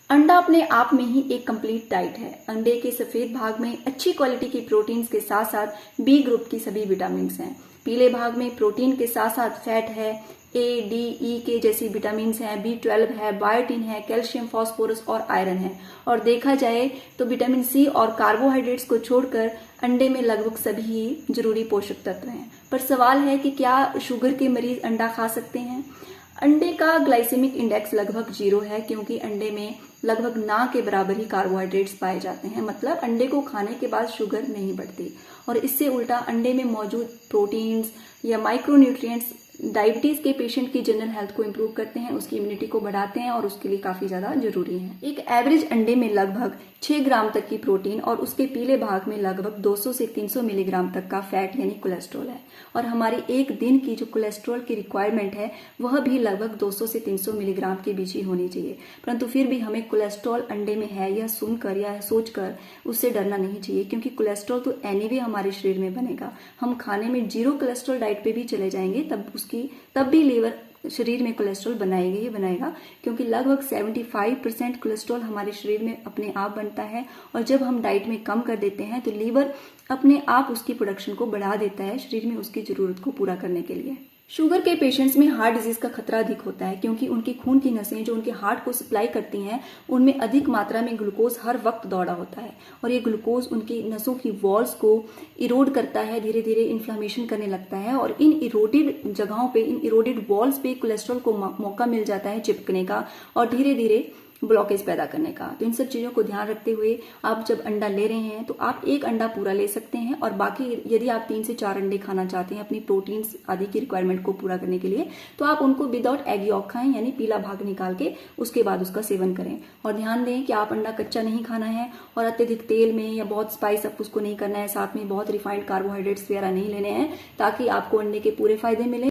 अंडा अपने आप में ही एक कंप्लीट डाइट है। अंडे के सफेद भाग में अच्छी क्वालिटी की प्रोटीन्स के साथ साथ बी ग्रुप की सभी विटामिन हैं। पीले भाग में प्रोटीन के साथ साथ फैट है, ए, डी, ई के जैसी विटामिन हैं, B12 है, बायोटिन है, कैल्शियम, फास्फोरस और आयरन है। और देखा जाए तो विटामिन सी और कार्बोहाइड्रेट्स को छोड़कर अंडे में लगभग सभी जरूरी पोषक तत्व हैं। पर सवाल है कि क्या शुगर के मरीज अंडा खा सकते हैं? अंडे का ग्लाइसेमिक इंडेक्स लगभग 0 है, क्योंकि अंडे में लगभग ना के बराबर ही कार्बोहाइड्रेट्स पाए जाते हैं। मतलब अंडे को खाने के बाद शुगर नहीं बढ़ती। और इससे उल्टा अंडे में मौजूद प्रोटीन्स या माइक्रोन्यूट्रिएंट्स डायबिटीज के पेशेंट की जनरल हेल्थ को इंप्रूव करते हैं, उसकी इम्यूनिटी को बढ़ाते हैं और उसके लिए काफी ज्यादा जरूरी है। एक एवरेज अंडे में लगभग 6 ग्राम तक की प्रोटीन और उसके पीले भाग में लगभग 200 से 300 मिलीग्राम तक का फैट यानी कोलेस्ट्रॉल है। और हमारी एक दिन की जो कोलेस्ट्रॉल की रिक्वायरमेंट है वह भी लगभग 200 से 300 मिलीग्राम के बीच ही होनी चाहिए। परंतु फिर भी हमें कोलेस्ट्रॉल अंडे में है यह सुनकर या सोचकर उससे डरना नहीं चाहिए, क्योंकि कोलेस्ट्रॉल तो एनीवे हमारे शरीर में बनेगा। हम खाने में 0 कोलेस्ट्रॉल डाइट पे भी चले जाएंगे तब भी लीवर शरीर में कोलेस्ट्रॉल बनाएगा ही बनाएगा, क्योंकि लगभग 75% कोलेस्ट्रॉल हमारे शरीर में अपने आप बनता है। और जब हम डाइट में कम कर देते हैं तो लीवर अपने आप उसकी प्रोडक्शन को बढ़ा देता है शरीर में उसकी जरूरत को पूरा करने के लिए। शुगर के पेशेंट्स में हार्ट डिजीज का खतरा अधिक होता है, क्योंकि उनकी खून की नसें जो उनके हार्ट को सप्लाई करती हैं उनमें अधिक मात्रा में ग्लूकोज हर वक्त दौड़ा होता है। और ये ग्लूकोज उनकी नसों की वॉल्स को इरोड करता है, धीरे धीरे इन्फ्लामेशन करने लगता है। और इन इरोडेड जगहों पे, इन इरोडेड वॉल्स पे कोलेस्ट्रॉल को मौका मिल जाता है चिपकने का और धीरे धीरे ब्लॉकेज पैदा करने का। तो इन सब चीजों को ध्यान रखते हुए आप जब अंडा ले रहे हैं तो आप एक अंडा पूरा ले सकते हैं, और बाकी यदि आप 3 से 4 अंडे खाना चाहते हैं अपनी प्रोटीन्स आदि की रिक्वायरमेंट को पूरा करने के लिए, तो आप उनको विदाउट एग यॉक खाएं, यानी पीला भाग निकाल के उसके बाद उसका सेवन करें। और ध्यान दें कि आप अंडा कच्चा नहीं खाना है और अत्यधिक तेल में या बहुत स्पाइस अप उसको नहीं करना है, साथ में बहुत रिफाइंड कार्बोहाइड्रेट्स वगैरह नहीं लेने हैं, ताकि आपको अंडे के पूरे फायदे मिले।